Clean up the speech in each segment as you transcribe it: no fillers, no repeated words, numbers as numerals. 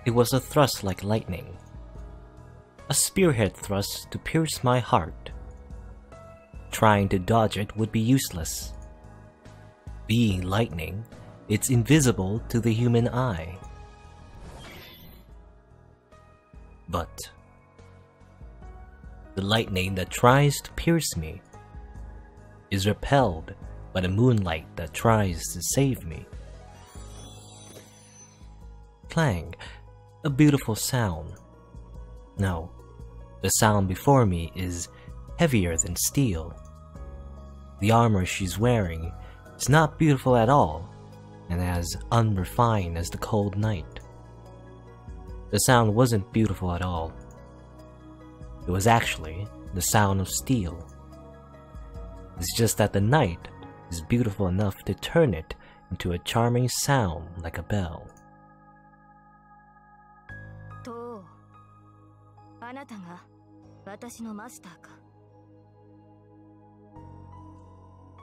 It was a thrust like lightning. A spearhead thrust to pierce my heart. Trying to dodge it would be useless. Being lightning, it's invisible to the human eye. But the lightning that tries to pierce me is repelled by the moonlight that tries to save me. Clang, a beautiful sound. No, the sound before me is heavier than steel. The armor she's wearing is not beautiful at all, and as unrefined as the cold night. The sound wasn't beautiful at all. It was actually the sound of steel. It's just that the night is beautiful enough to turn it into a charming sound like a bell.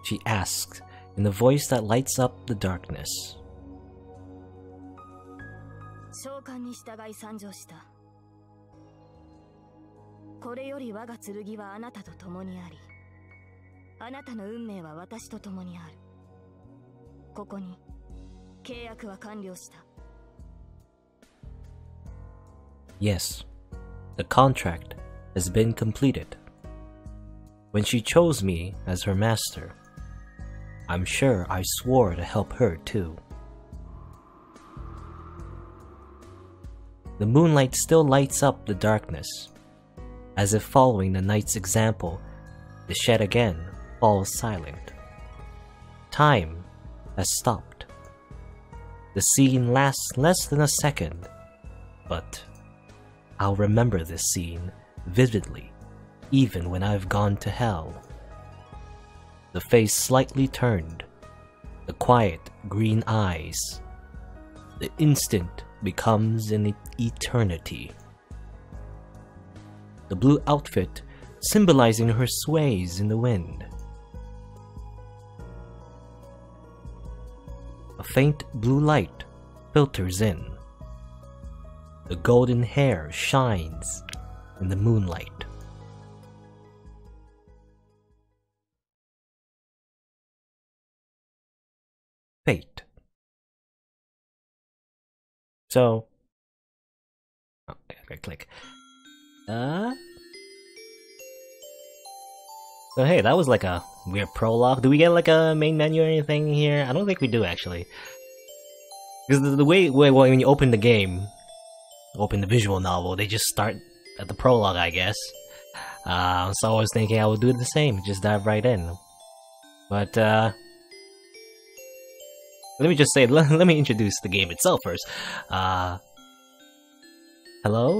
She asked in a voice that lights up the darkness. Yes, the contract has been completed. When she chose me as her master, I'm sure I swore to help her too. The moonlight still lights up the darkness. As if following the night's example, the shed again falls silent. Time has stopped. The scene lasts less than a second, but I'll remember this scene vividly, even when I've gone to hell. The face slightly turned, the quiet green eyes. The instant becomes an eternity. The blue outfit symbolizing her sways in the wind. A faint blue light filters in. The golden hair shines in the moonlight. Fate. So, okay, click. So hey, that was like a weird prologue. Do we get like a main menu or anything here? I don't think we do actually. Because the way when you open the game, open the visual novel, they just start at the prologue, I guess. So I was thinking I would do the same, just dive right in. But let me just say, let me introduce the game itself first. Hello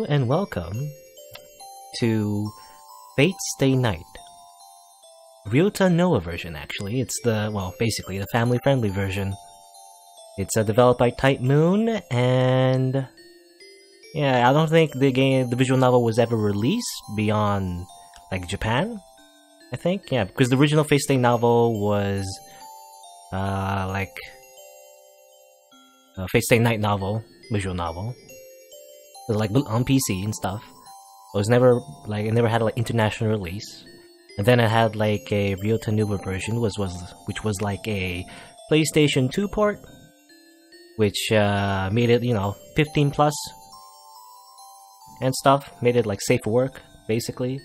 and welcome to Fate Stay Night. Ryota Noah version, actually. It's the, well, basically the family-friendly version. It's developed by Type Moon, and yeah, I don't think the visual novel was ever released beyond, like, Japan, I think. Yeah, because the original Fate Stay novel was, Fate Stay Night novel, visual novel. So, like, on PC and stuff. It was never, like, it never had, like, international release. And then it had, like, a Ryota Noah version, which was, like, a PlayStation 2 port. Which, made it, you know, 15 plus. And stuff. Made it, like, safe for work, basically.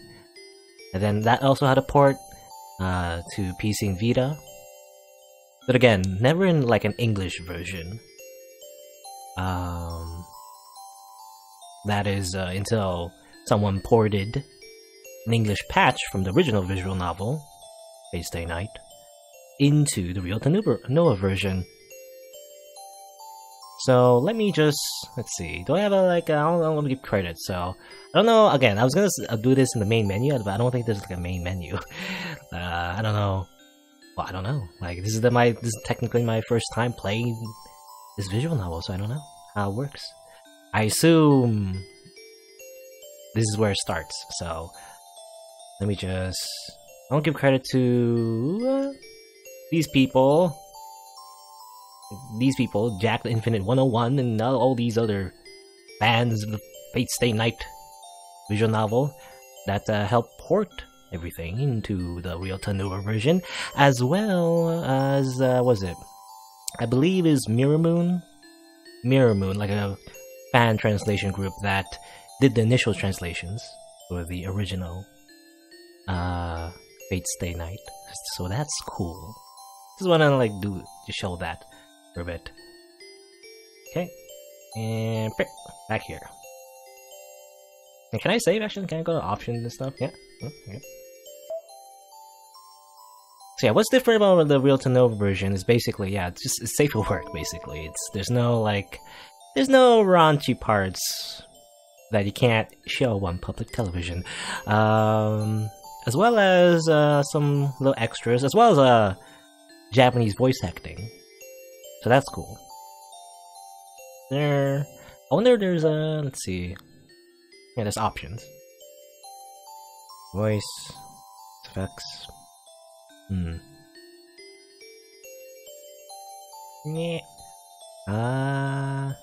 And then that also had a port, to PC and Vita. But again, never in, like, an English version. That is, until someone ported an English patch from the original visual novel, Fate Stay Night, into the Ryota Noah version. So let me just, let's see, do I have a, like, I don't want to give credit, so, I don't know, again, I was gonna do this in the main menu, but I don't think there's, like, a main menu. I don't know, well, I don't know, like, this is technically my first time playing this visual novel, so I don't know how it works. I assume this is where it starts, so let me just, I don't give credit to these people, Jack the Infinite 101, and all these other fans of the Fate Stay Night visual novel that helped port everything into the Real Tanova version, as well as, was it? I believe is Mirror Moon, like a fan translation group that did the initial translations for the original Fate Stay Night. So that's cool. Just wanna like do to show that for a bit. Okay, and back here. And can I save actually? Can I go to options and stuff? Yeah. Okay. So yeah, what's different about the Real Tanova version is basically, yeah, it's safe for work basically. There's no raunchy parts that you can't show on public television, as well as some little extras, as well as Japanese voice acting. So that's cool. I wonder if there's let's see. Yeah, there's options. Voice effects. Yeah. I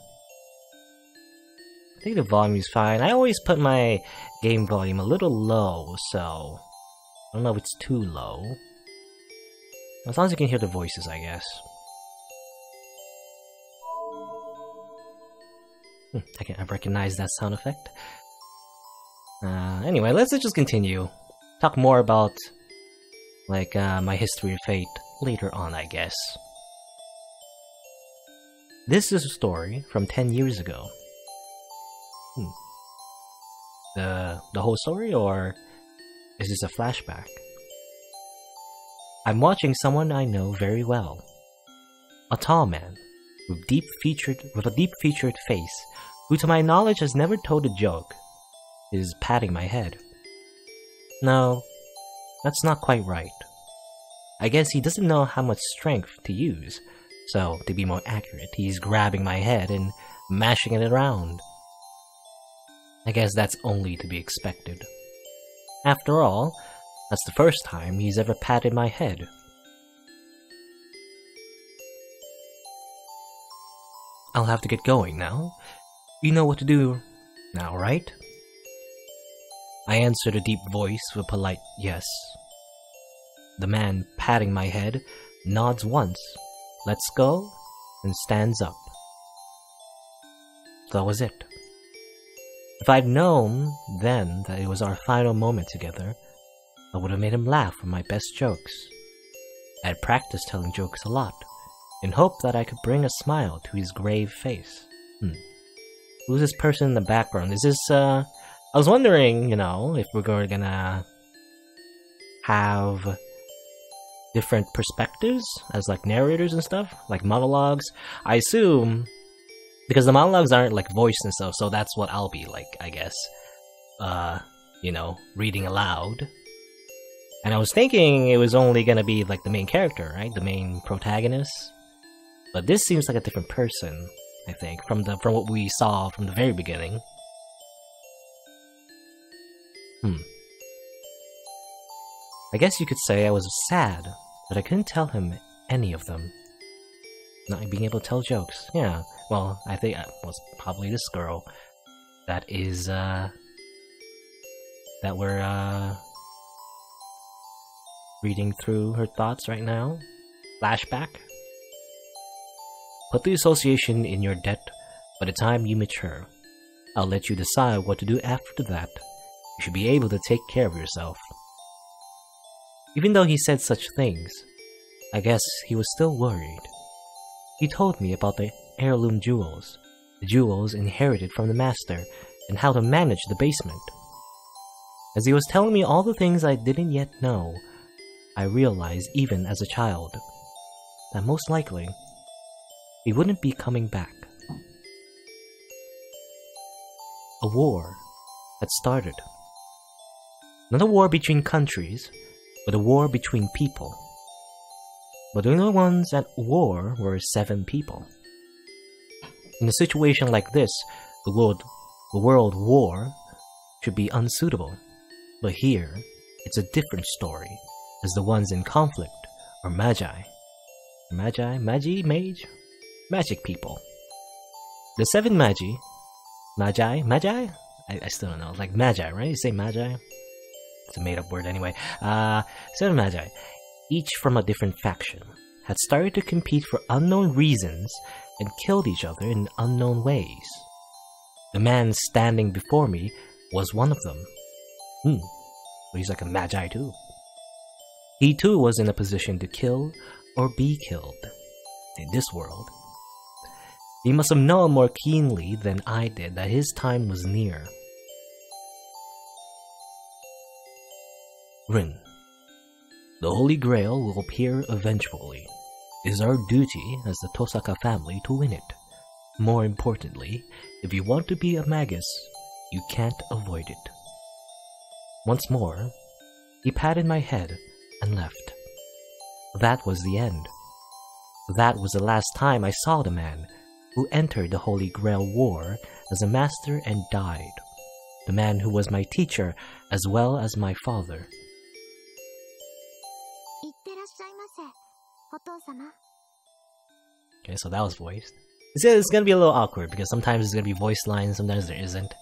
think the volume is fine. I always put my game volume a little low, so I don't know if it's too low. As long as you can hear the voices, I guess. I recognize that sound effect. Anyway, let's just continue. Talk more about like my history of Fate later on, I guess. This is a story from 10 years ago. The whole story, or is this a flashback? I'm watching someone I know very well. A tall man with a deep-featured face, who to my knowledge has never told a joke, is patting my head. No, that's not quite right. I guess he doesn't know how much strength to use, so to be more accurate, he's grabbing my head and mashing it around. I guess that's only to be expected. After all, that's the first time he's ever patted my head. I'll have to get going now. You know what to do now, right? I answered a deep voice with a polite yes. The man patting my head nods once, lets go, and stands up. That was it. If I'd known then that it was our final moment together, I would have made him laugh with my best jokes. I had practiced telling jokes a lot, in hope that I could bring a smile to his grave face. Who's this person in the background? Is this, I was wondering, you know, if we're gonna have different perspectives as like narrators and stuff, like monologues. I assume, because the monologues aren't like voiced and stuff, so that's what I'll be like, I guess. You know, reading aloud. And I was thinking it was only gonna be like the main character, right? The main protagonist. But this seems like a different person, I think, from what we saw from the very beginning. I guess you could say I was sad that I couldn't tell him any of them. Not being able to tell jokes. Yeah, well, I think it was probably this girl that is, that we're, reading through her thoughts right now. Flashback. Put the association in your debt by the time you mature. I'll let you decide what to do after that. You should be able to take care of yourself. Even though he said such things, I guess he was still worried. He told me about the heirloom jewels, the jewels inherited from the master, and how to manage the basement. As he was telling me all the things I didn't yet know, I realized even as a child that most likely he wouldn't be coming back. A war had started. Not a war between countries, but a war between people. But the only ones at war were 7 people. In a situation like this, the world war should be unsuitable. But here, it's a different story, as the ones in conflict are magi. Magic people. The 7 magi, Magi? Magi? I still don't know. Like Magi, right? You say Magi? It's a made-up word anyway. 7 Magi, each from a different faction, had started to compete for unknown reasons and killed each other in unknown ways. The man standing before me was one of them. So he's like a Magi too. He too was in a position to kill or be killed in this world. He must have known more keenly than I did that his time was near. Rin, the Holy Grail will appear eventually. It is our duty as the Tosaka family to win it. More importantly, if you want to be a magus, you can't avoid it. Once more, he patted my head and left. That was the end. That was the last time I saw the man who entered the Holy Grail War as a master and died. The man who was my teacher as well as my father. Okay, so that was voiced. It's gonna be a little awkward because sometimes it's gonna be voiced lines, sometimes there isn't.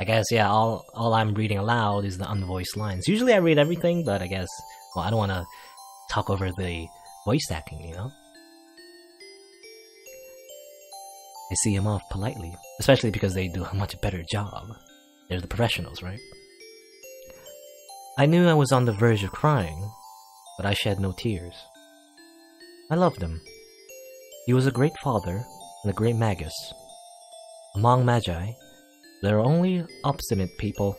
I guess, yeah, all I'm reading aloud is the unvoiced lines. Usually I read everything, but I guess, well, I don't want to talk over the voice acting, you know? I see him off politely, especially because they do a much better job. They're the professionals, right? I knew I was on the verge of crying, but I shed no tears. I loved him. He was a great father and a great magus. Among magi, there are only obstinate people.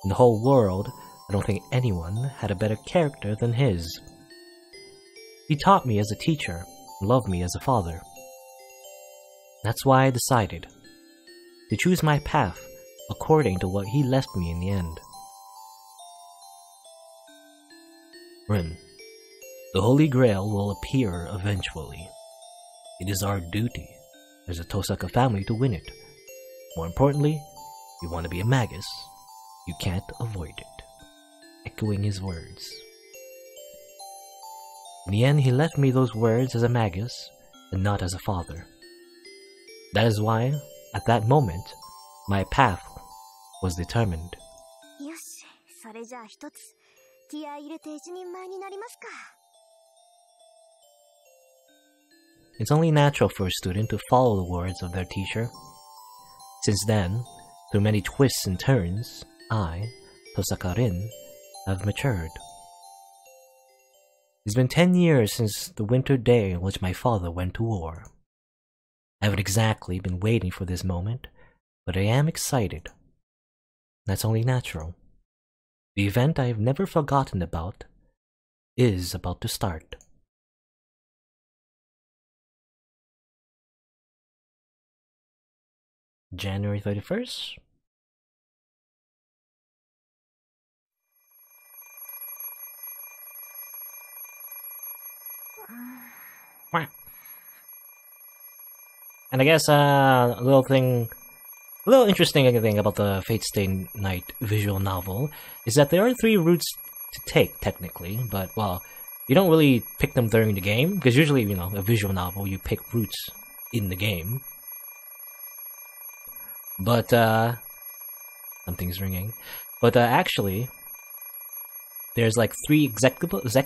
In the whole world, I don't think anyone had a better character than his. He taught me as a teacher and loved me as a father. That's why I decided to choose my path according to what he left me in the end. Rin, the Holy Grail will appear eventually. It is our duty as a Tosaka family to win it. More importantly, if you want to be a magus, you can't avoid it. Echoing his words. In the end, he left me those words as a magus and not as a father. That is why, at that moment, my path was determined. It's only natural for a student to follow the words of their teacher. Since then, through many twists and turns, I, Tosaka Rin, have matured. It's been 10 years since the winter day on which my father went to war. I haven't exactly been waiting for this moment, but I am excited. That's only natural. The event I have never forgotten about is about to start. January 31st? And I guess a little interesting thing about the Fate Stay Night visual novel is that there are 3 routes to take, technically, but, well, you don't really pick them during the game, because usually, you know, a visual novel, you pick routes in the game. But, something's ringing. But, actually, there's like 3 executables,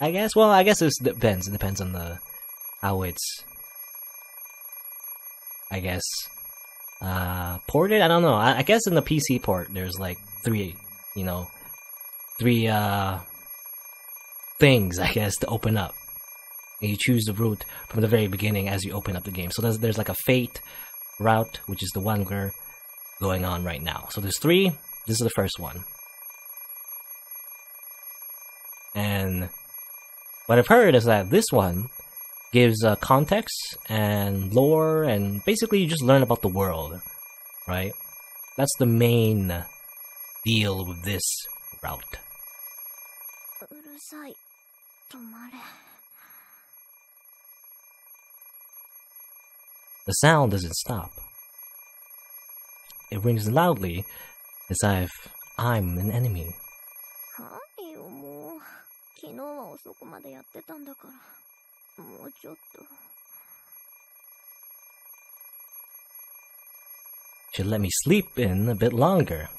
I guess? Well, I guess it depends. It depends on how it's, I guess, ported? I don't know. I guess in the PC port, there's like 3 things, I guess, to open up. And you choose the route from the very beginning as you open up the game. So there's like a Fate route, which is the one we're going on right now. So there's 3. This is the first one. And what I've heard is that this one gives context and lore, and basically you just learn about the world, right? That's the main deal with this route. The sound doesn't stop. It rings loudly, as if I'm an enemy. should let me sleep in a bit longer.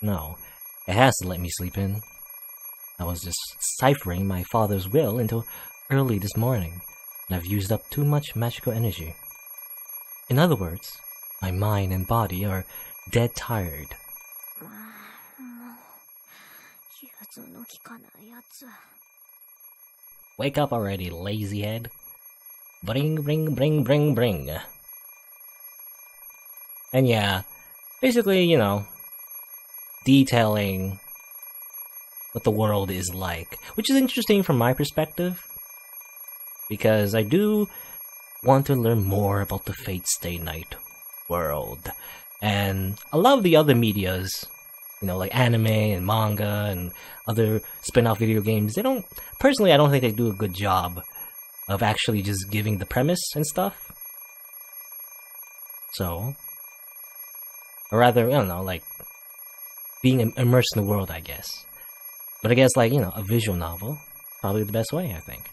No, it has to let me sleep in. I was just ciphering my father's will until early this morning, and I've used up too much magical energy. In other words, my mind and body are dead tired. Wake up already, lazy head. Bring, bring, bring, bring, bring. And yeah, basically, you know, detailing what the world is like, which is interesting from my perspective, because I do want to learn more about the Fate Stay Night world. And a lot of the other medias, you know, like anime and manga and other spin-off video games, they don't, personally, I don't think they do a good job of actually just giving the premise and stuff. So, or rather, I don't know, like, being immersed in the world, I guess. But I guess, like, you know, a visual novel, probably the best way, I think.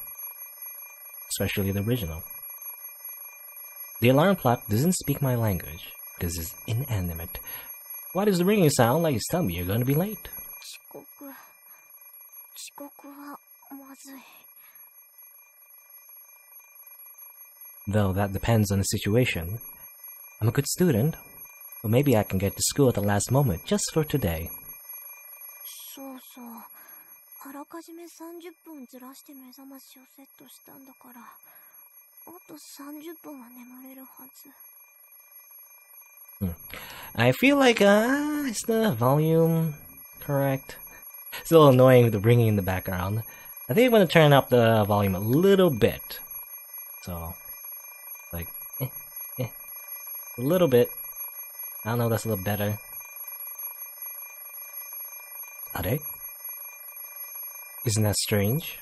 Especially the original. The alarm clock doesn't speak my language, because it's inanimate. Why does the ringing sound like it's telling me you're going to be late? Though that depends on the situation. I'm a good student, but maybe I can get to school at the last moment just for today. I feel like, is the volume correct? It's a little annoying with the ringing in the background. I think I'm going to turn up the volume a little bit. So, like, a little bit. I don't know, that's a little better. Are they? Isn't that strange?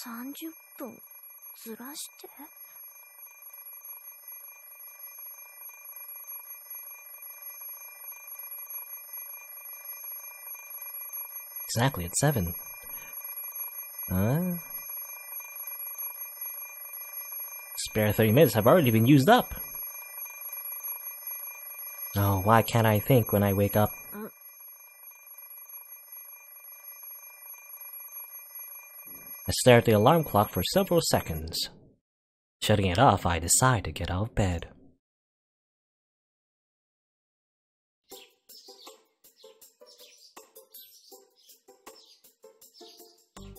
30分ずらして Exactly at 7. Spare 30 minutes have already been used up. Oh, why can't I think when I wake up? I stare at the alarm clock for several seconds. Shutting it off, I decide to get out of bed.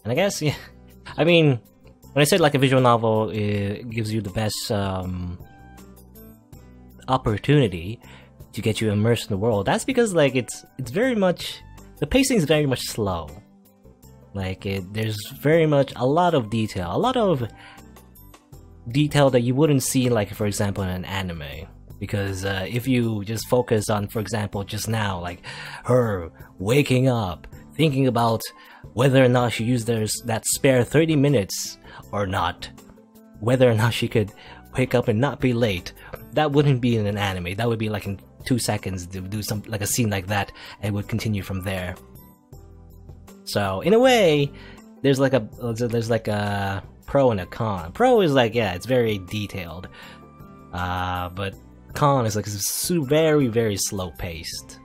And I guess, yeah, I mean, when I said like a visual novel, it gives you the best opportunity to get you immersed in the world. That's because like it's very much, the pacing is very much slow. Like there's very much a lot of detail that you wouldn't see, like for example in an anime. Because if you just focus on, for example, just now, like her waking up, thinking about whether or not she used that spare 30 minutes or not, whether or not she could wake up and not be late, that wouldn't be in an anime. That would be like in 2 seconds to do some like a scene like that, and it would continue from there. So in a way, there's like a pro and a con. Pro is like, yeah, it's very detailed, but con is like very, very slow paced,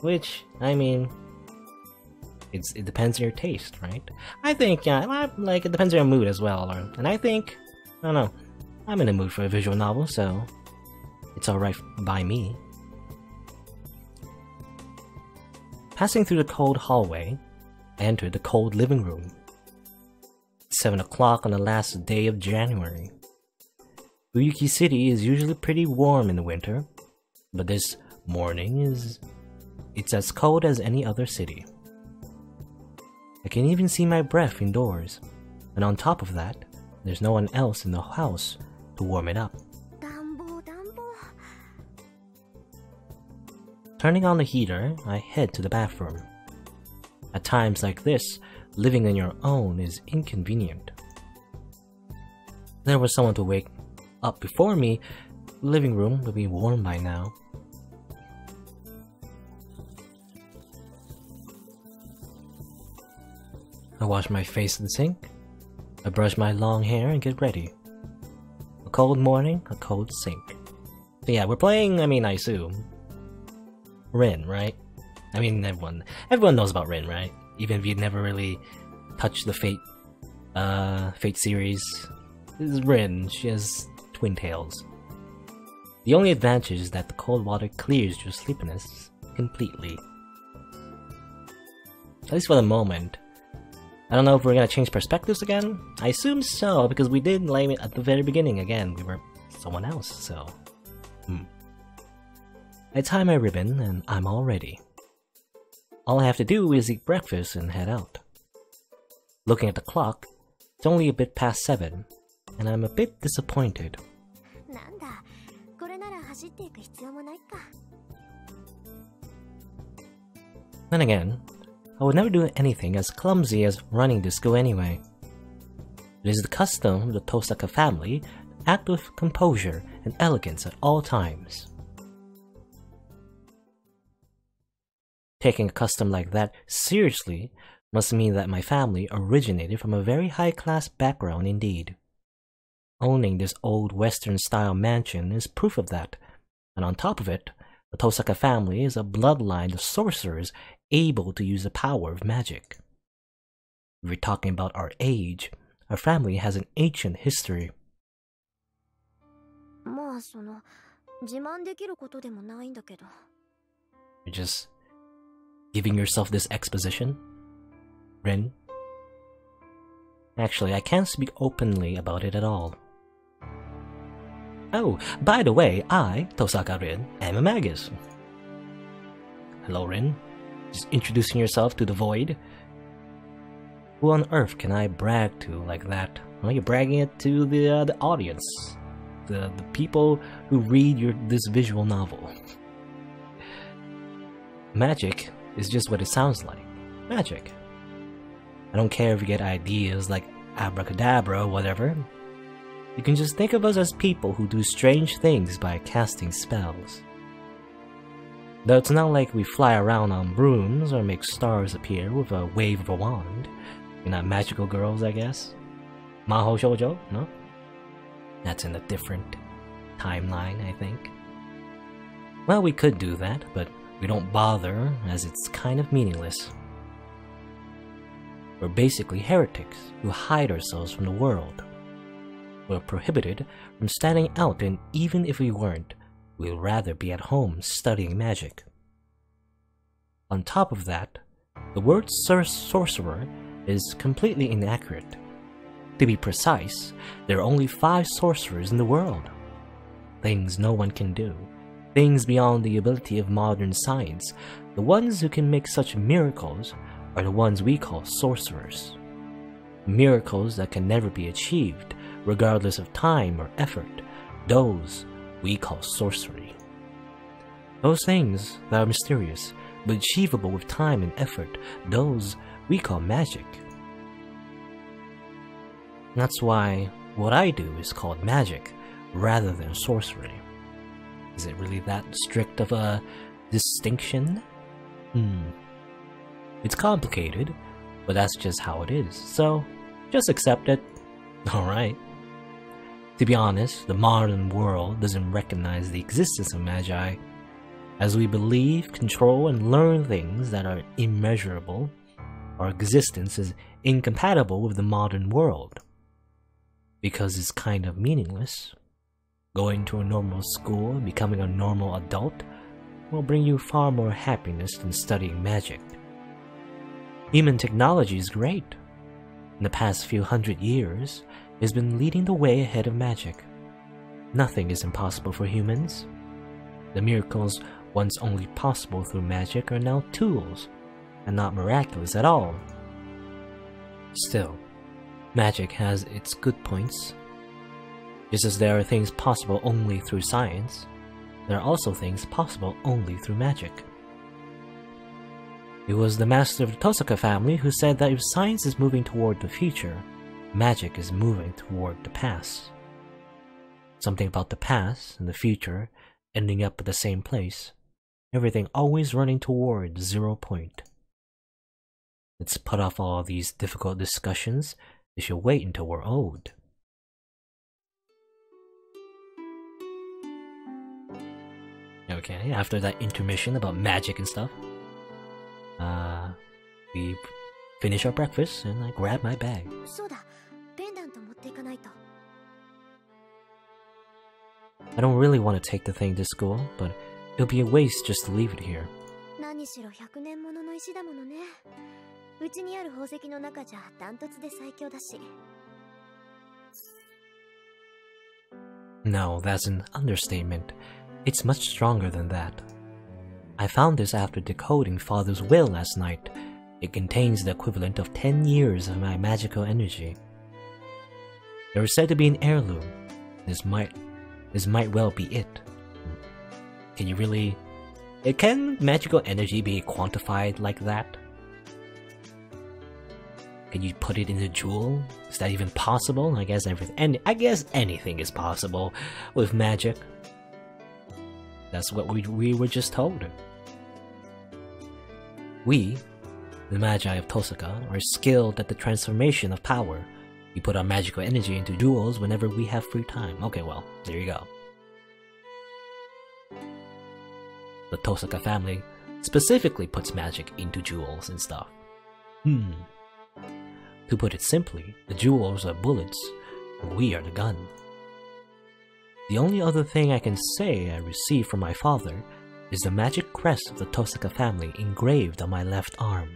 which I mean, it depends on your taste, right? I think, yeah, like it depends on your mood as well, and I think, I don't know, I'm in a mood for a visual novel, so it's alright by me. Passing through the cold hallway, I entered the cold living room. It's 7 o'clock on the last day of January. Uyuki City is usually pretty warm in the winter, but this morning it's as cold as any other city. I can even see my breath indoors, and on top of that, there's no one else in the house to warm it up. Turning on the heater, I head to the bathroom. At times like this, living on your own is inconvenient. If there was someone to wake up before me, the living room would be warm by now. I wash my face in the sink, I brush my long hair and get ready. A cold morning, a cold sink. So yeah, we're playing, I mean, I assume, Rin, right? I mean, everyone knows about Rin, right? Even if you never really touched the Fate series. This is Rin. She has twin tails. The only advantage is that the cold water clears your sleepiness completely. At least for the moment. I don't know if we're gonna change perspectives again. I assume so, because we did blame it at the very beginning again. We were someone else, so... I tie my ribbon, and I'm all ready. All I have to do is eat breakfast and head out. Looking at the clock, it's only a bit past 7, and I'm a bit disappointed. Then again, I would never do anything as clumsy as running to school anyway. It is the custom of the Tosaka family to act with composure and elegance at all times. Taking a custom like that seriously must mean that my family originated from a very high-class background indeed. Owning this old Western-style mansion is proof of that, and on top of it, the Tosaka family is a bloodline of sorcerers able to use the power of magic. If we're talking about our age, our family has an ancient history. You're just giving yourself this exposition, Rin? Actually, I can't speak openly about it at all. Oh, by the way, I, Tosaka Rin, am a magus. Hello, Rin. Just introducing yourself to the void? Who on earth can I brag to like that? Well, you're bragging it to the audience. The people who read this visual novel. Magic is just what it sounds like. Magic. I don't care if you get ideas like abracadabra or whatever. You can just think of us as people who do strange things by casting spells. Though it's not like we fly around on brooms or make stars appear with a wave of a wand. You're not magical girls, I guess? Maho Shoujo? No? That's in a different timeline, I think. Well, we could do that, but we don't bother, as it's kind of meaningless. We're basically heretics who hide ourselves from the world. We're prohibited from standing out, and even if we weren't, we'd rather be at home studying magic. On top of that, the word sorcerer is completely inaccurate. To be precise, there are only 5 sorcerers in the world. Things no one can do. Things beyond the ability of modern science. The ones who can make such miracles are the ones we call sorcerers. Miracles that can never be achieved, regardless of time or effort. Those we call sorcery. Those things that are mysterious, but achievable with time and effort, those we call magic. That's why what I do is called magic, rather than sorcery. Is it really that strict of a distinction? It's complicated, but that's just how it is, so just accept it. Alright. To be honest, the modern world doesn't recognize the existence of magi. As we believe, control, and learn things that are immeasurable, our existence is incompatible with the modern world. Because it's kind of meaningless. Going to a normal school and becoming a normal adult will bring you far more happiness than studying magic. Human technology is great. In the past few hundred years, it has been leading the way ahead of magic. Nothing is impossible for humans. The miracles once only possible through magic are now tools, and not miraculous at all. Still, magic has its good points. Just as there are things possible only through science, there are also things possible only through magic. It was the master of the Tosaka family who said that if science is moving toward the future, magic is moving toward the past. Something about the past and the future ending up at the same place, everything always running toward 0 point. Let's put off all these difficult discussions. They should wait until we're old. Okay, after that intermission about magic and stuff, we finish our breakfast and I grab my bag. そうだ、ペンダント持っていかないと。 I don't really want to take the thing to school, but it'll be a waste just to leave it here. 何しろ100年ものの石だものね。うちにある宝石の中じゃダントツで最強だし。 No, that's an understatement. It's much stronger than that. I found this after decoding Father's will last night. It contains the equivalent of 10 years of my magical energy. There is said to be an heirloom. This might well be it. Can you really... Can magical energy be quantified like that? Can you put it in a jewel? Is that even possible? I guess anything is possible with magic. That's what we were just told. We, the Magi of Tosaka, are skilled at the transformation of power. We put our magical energy into jewels whenever we have free time. Okay, well, there you go. The Tosaka family specifically puts magic into jewels and stuff. To put it simply, the jewels are bullets, and we are the gun. The only other thing I can say I received from my father is the magic crest of the Tosaka family engraved on my left arm.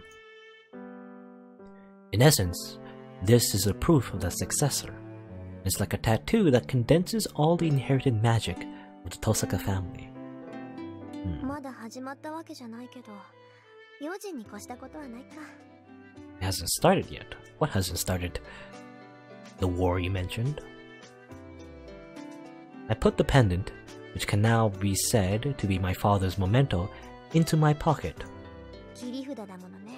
In essence, this is a proof of the successor. It's like a tattoo that condenses all the inherited magic of the Tosaka family. まだ始まったわけじゃないけど、用心に越したことはないか。 It hasn't started yet. What hasn't started? The war you mentioned? I put the pendant, which can now be said to be my father's memento, into my pocket. 切り札だものね。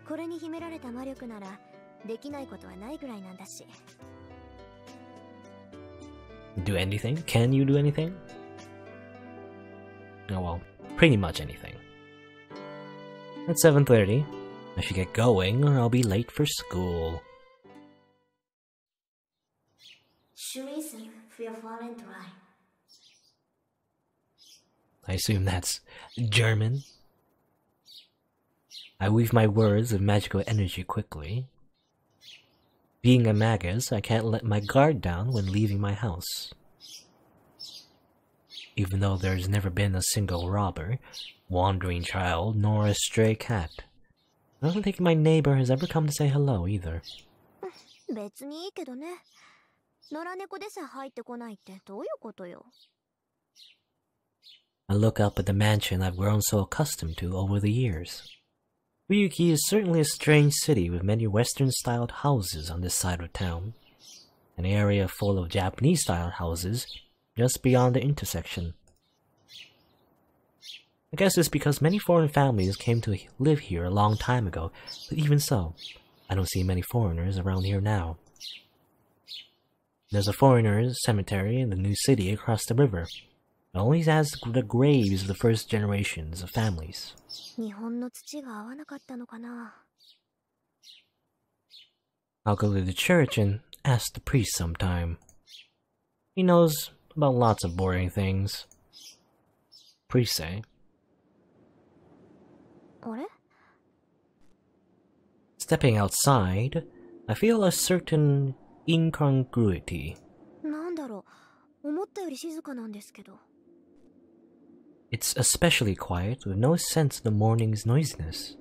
これに秘められた魔力なら、できないことはないぐらいなんだし。Do anything? Can you do anything? Oh well, pretty much anything. It's 7:30. I should get going or I'll be late for school. Schließen für vollen Drei. I assume that's German. I weave my words of magical energy quickly. Being a magus, I can't let my guard down when leaving my house. Even though there's never been a single robber, wandering child, nor a stray cat. I don't think my neighbor has ever come to say hello either. 別にいいけどね。野良猫でさえ入ってこないってどういうことよ。 I look up at the mansion I've grown so accustomed to over the years. Ryuki is certainly a strange city with many Western-styled houses on this side of town. An area full of Japanese-style houses just beyond the intersection. I guess it's because many foreign families came to live here a long time ago, but even so, I don't see many foreigners around here now. There's a foreigners' cemetery in the new city across the river. It only has the graves of the first generations of families. 日本の土が合わなかったのかな。 I'll go to the church and ask the priest sometime. He knows about lots of boring things. Priests say. あれ？ Stepping outside, I feel a certain incongruity. なんだろう。思ったより静かなんですけど。 It's especially quiet, with no sense of the morning's noisiness.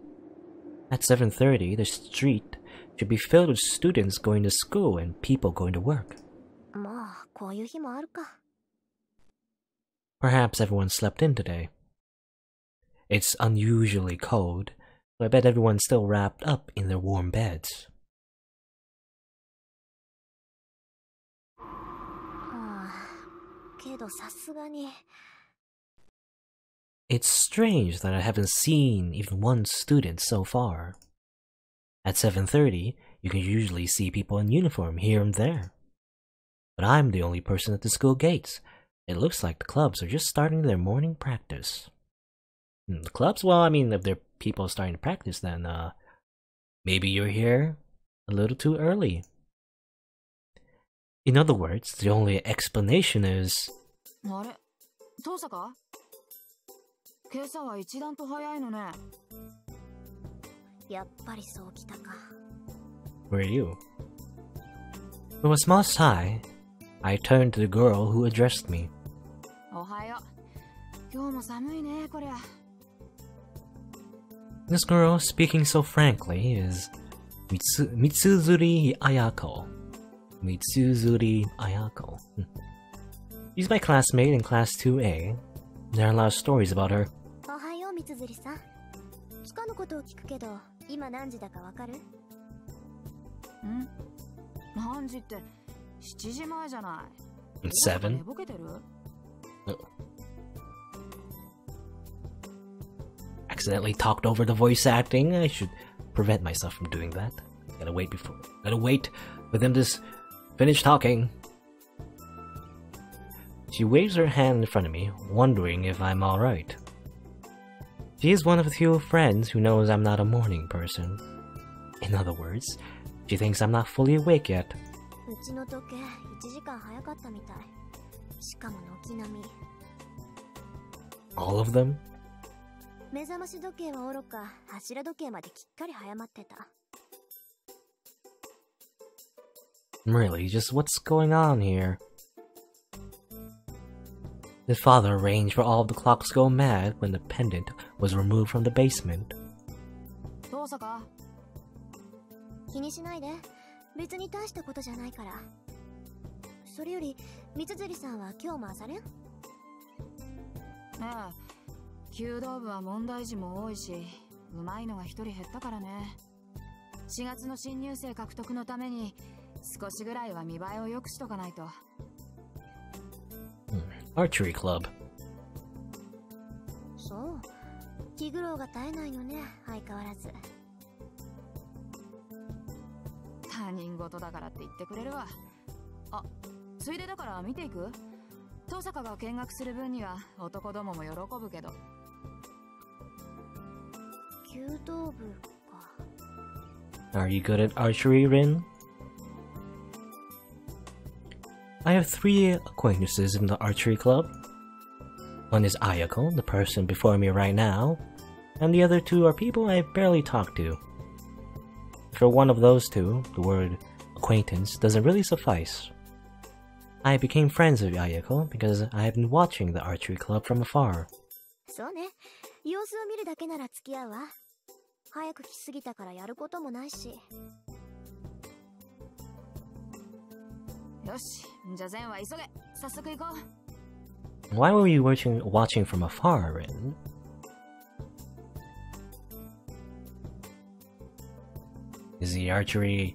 At 7:30, the street should be filled with students going to school and people going to work. まあ、こういう日もあるか。 Perhaps everyone slept in today. It's unusually cold, so I bet everyone's still wrapped up in their warm beds. はあ、けどさすがに。 It's strange that I haven't seen even one student so far. At 7:30, you can usually see people in uniform here and there. But I'm the only person at the school gates. It looks like the clubs are just starting their morning practice. The clubs? Well, I mean, if there are people starting to practice, then, maybe you're here a little too early. In other words, the only explanation is... あれ、遠坂？今朝は一段と早いのね。やっぱりそうきたか。 Where are you? With a small sigh, I turned to the girl who addressed me. おはよう。今日も寒いね、こりゃ。This girl, speaking so frankly, is Mitsuzuri Ayako. Mitsuzuri Ayako. She's my classmate in Class 2A. There are a lot of stories about her. おはよう、三辻さん。つかぬことを聞くけど、今何時だかわかる？ん？何時って7時前じゃない。7? 寝ぼけてる？Accidentally talked over the voice acting. I should prevent myself from doing that. Gotta wait for them to finish talking. She waves her hand in front of me, wondering if I'm alright. She is one of the few friends who knows I'm not a morning person. In other words, she thinks I'm not fully awake yet. うちの時計1時間早かったみたい。しかも軒並み。All of them? 目覚まし時計はおろか、柱時計まできっかり早まってた。Really, just what's going on here? Did father arrange for all of the clocks to go mad when the pendant was removed from the basement? どうさか？気にしないで。別に大したことじゃないから。それより、三辻さんは今日も朝練？ああ、弓道部は問題児も多いし、うまいのが一人減ったからね。4月の新入生獲得のために、少しぐらいは見栄えを良くしとかないと。Archery club. そう。気苦労が絶えないのね、相変わらず。他人事だからって言ってくれるわ。あ、ついでだから見ていく？登坂が見学する分には男どもも喜ぶけど。弓道部か。Are you good at archery, Rin? I have 3 acquaintances in the archery club. One is Ayako, the person before me right now, and the other 2 are people I barely talk to. For one of those 2, the word acquaintance doesn't really suffice. I became friends with Ayako because I have been watching the archery club from afar. そうね。様子を見るだけなら付き合うわ。早く来すぎたからやることもないし。よし、じゃあ善は急げ。早速行こう。Why were you watching from afar, Rin? Is the archery...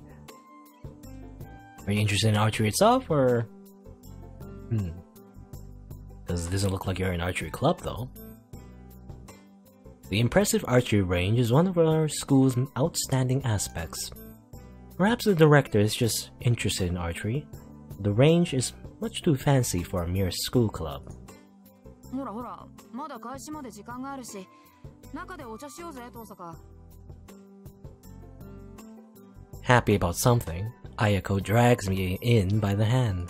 Are you interested in archery itself, or... Because it doesn't look like you're in an archery club, though. The impressive archery range is one of our school's outstanding aspects. Perhaps the director is just interested in archery. The range is much too fancy for a mere school club. ほらほら、まだ開始まで時間があるし、中でお茶しようぜ、登坂。Happy about something, Ayako drags me in by the hand.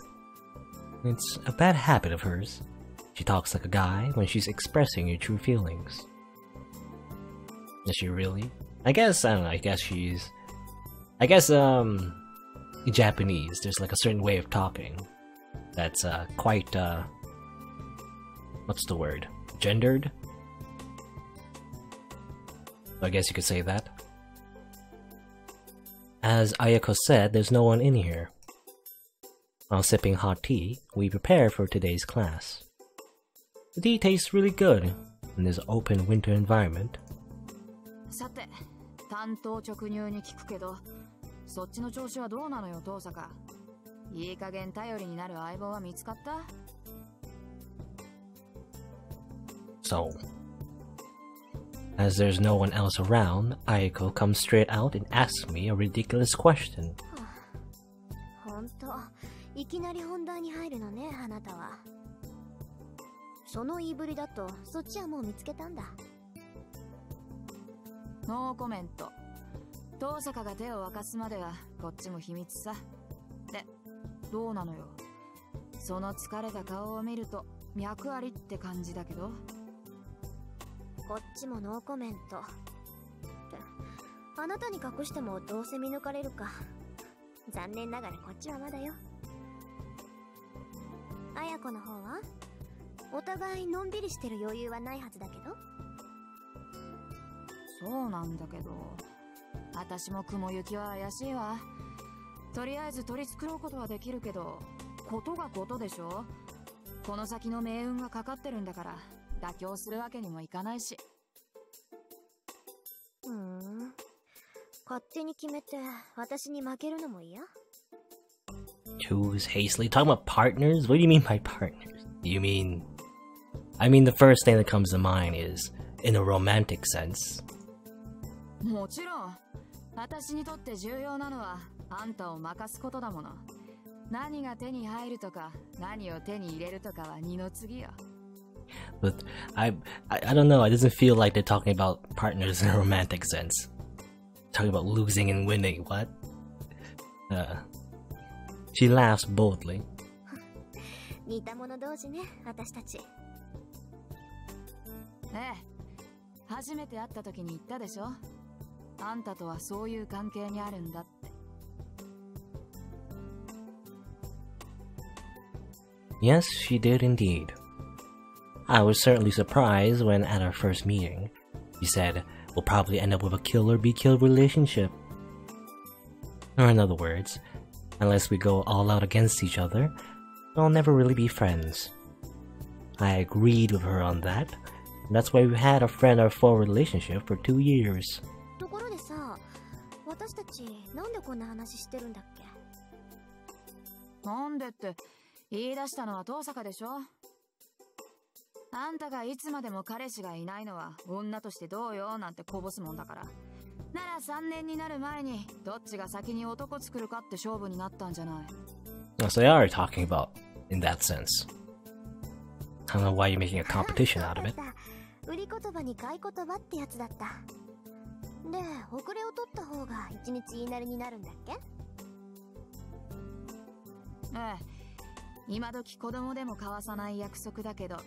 It's a bad habit of hers. She talks like a guy when she's expressing her true feelings. Is she really? I don't know, in Japanese, there's like a certain way of talking that's quite, what's the word? Gendered? I guess you could say that. As Ayako said, there's no one in here. While sipping hot tea, we prepare for today's class. The tea tastes really good in this open winter environment. さて、単刀直入に聞くけど、そっちの調子はどうなのよ、登坂。いい加減頼りになる相棒は見つかった？ So, as there's no one else around, Ayako comes straight out and asks me a ridiculous question. ほんと、いきなり本題に入るのね、あなたは。その言いぶりだと、そっちはもう見つけたんだ。ノーコメント。登坂が手を沸かすまではこっちも秘密さ。で、どうなのよ。その疲れた顔を見ると脈ありって感じだけど。こっちもノーコメント。ってあなたに隠してもどうせ見抜かれるか。残念ながらこっちはまだよ。綾子の方はお互いのんびりしてる余裕はないはずだけど。そうなんだけど、私も雲行きは怪しいわ。とりあえず取り繕うことはできるけど、ことがことでしょ。この先の命運がかかってるんだから妥協するわけにもいかないし。勝手に決めて私に負けるのも嫌。 Choose hastily. Talking about partners? What do you mean by partners? You mean... I mean, the first thing that comes to mind is in a romantic sense. もちろん、私にとって重要なのはあんたを任すことだもの。何が手に入るとか、何を手に入れるとかは二の次よ。But I don't know. It doesn't feel like they're talking about partners in a romantic sense. Talking about losing and winning. What? She laughs boldly. 似た者同士ね、私たち。ええ、初めて会った時に言ったでしょ。あんたとはそういう関係にあるんだって。Yes, she did indeed. I was certainly surprised when at our first meeting, she said, we'll probably end up with a kill or be killed relationship. Or in other words, unless we go all out against each other, we'll never really be friends. I agreed with her on that, and that's why we had a friend or foe relationship for 2 years. ところでさ、私たちなんでこんな話してるんだっけ？なんでって言い出したのは遠坂でしょ。あんたがいつまでも彼氏がいないのは女としてどうよなんてこぼすもんだから。なら3年になる前にどっちが先に男作るかって勝負になったんじゃない。So they are talking about in that sense. I don't know why you're making a competition out of it. 売り言葉に買い言葉ってやつだった。で、遅れを取った方が一日言いなりになるんだっけ？ええ、今時子供でも交わさない約束だけど、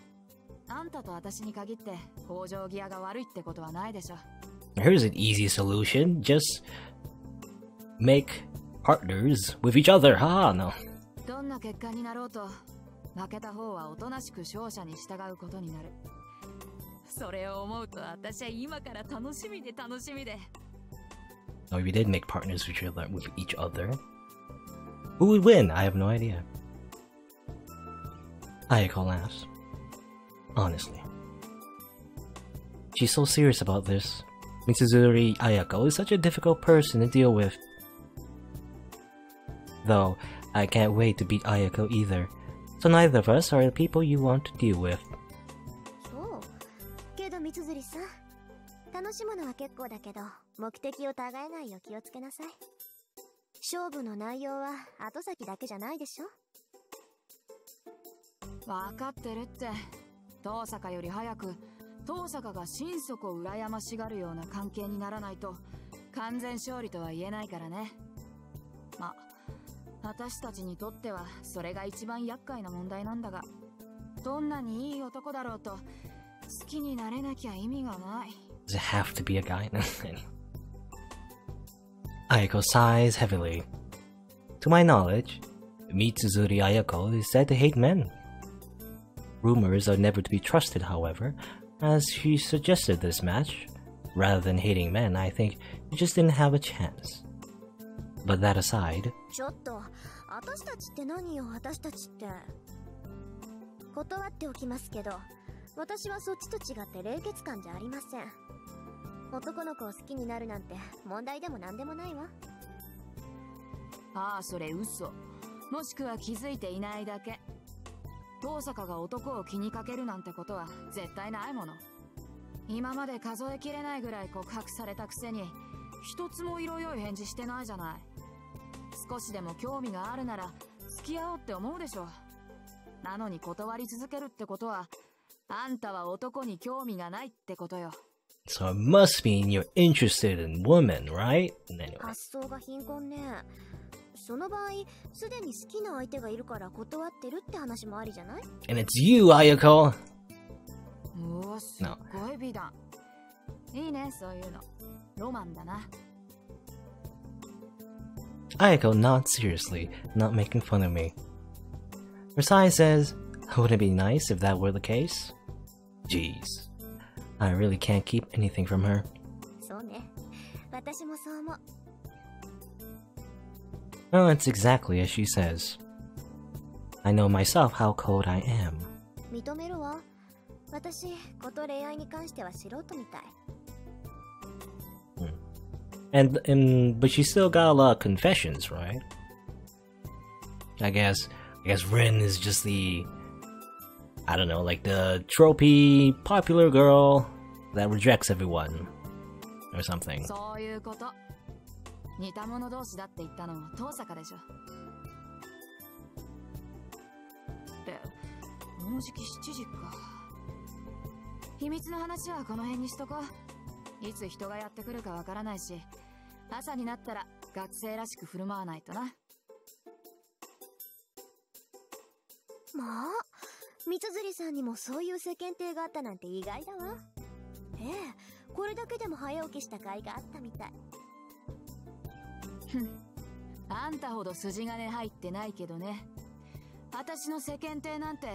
あんたと私に限って往生際が悪いってことはないでしょ。Here's an easy solution. Just make partners with each other. No. どんな結果になろうと、負けた方はおとなしく勝者に従うことになる。それを思うと私は今から楽しみで楽しみで。Oh, we did make partners with each other. Who would win? I have no idea. Ayako laughs. Honestly. She's so serious about this. Mitsuzuri Ayako is such a difficult person to deal with. Though, I can't wait to beat Ayako either. So neither of us are the people you want to deal with. そう。けど三辻さん、楽しむのは結構だけど、目的を違えないよう気をつけなさい。勝負の内容は後先だけじゃないでしょ。わかってるって。遠坂より早く遠坂が心底を羨ましがるような関係にならないと完全勝利とは言えないからね。ま、私たちにとってはそれが一番厄介な問題なんだが、どんなにいい男だろうと好きになれなきゃ意味がない。Does it have to be a guy? Ayako sighs heavily. To my knowledge, Mitsuzuri Ayako is said to hate men. Rumors are never to be trusted, however, as she suggested this match. Rather than hating men, I think she just didn't have a chance. But that aside... ちょっと、私たちって何よ、私たちって。断っておきますけど、私はそっちと違って冷血感じゃありません。男の子を好きになるなんて問題でも何でもないわ。ああ、それ嘘。もしくは気づいていないだけ。遠坂が男を気にかけるなんてことは絶対ないもの。今まで数えきれないぐらい告白されたくせに一つも色良い返事してないじゃない。少しでも興味があるなら付き合おうって思うでしょ。なのに断り続けるってことは、あんたは男に興味がないってことよ。So it must mean you're interested in women, right? Anyway. 発想が貧困ね。その場合、すでに好きな相手がいるから断ってるって話もありじゃない？ And it's you, Ayako! おー、すっごい美談。いいね、そういうの。ロマンだな。Ayako nods seriously, not making fun of me. Versailles says, wouldn't it be nice if that were the case? Jeez. I really can't keep anything from her. そうね。私もそう思う。Well, it's exactly as she says. I know myself how cold I am. 認めるわ。私、こと恋愛に関しては素人みたい。But she still got a lot of confessions, right? I guess Rin is just the, I don't know, like the tropey popular girl that rejects everyone or something. そういうこと。似た者同士だって言ったのも遠坂でしょ。で、もうじき7時か。秘密の話はこの辺にしとこう。いつ人がやってくるかわからないし、朝になったら学生らしく振る舞わないとな。まあ、三辻さんにもそういう世間体があったなんて意外だわ。ええ、これだけでも早起きした甲斐があったみたい。あんたほど筋金入ってないけどね。私の世間体なんて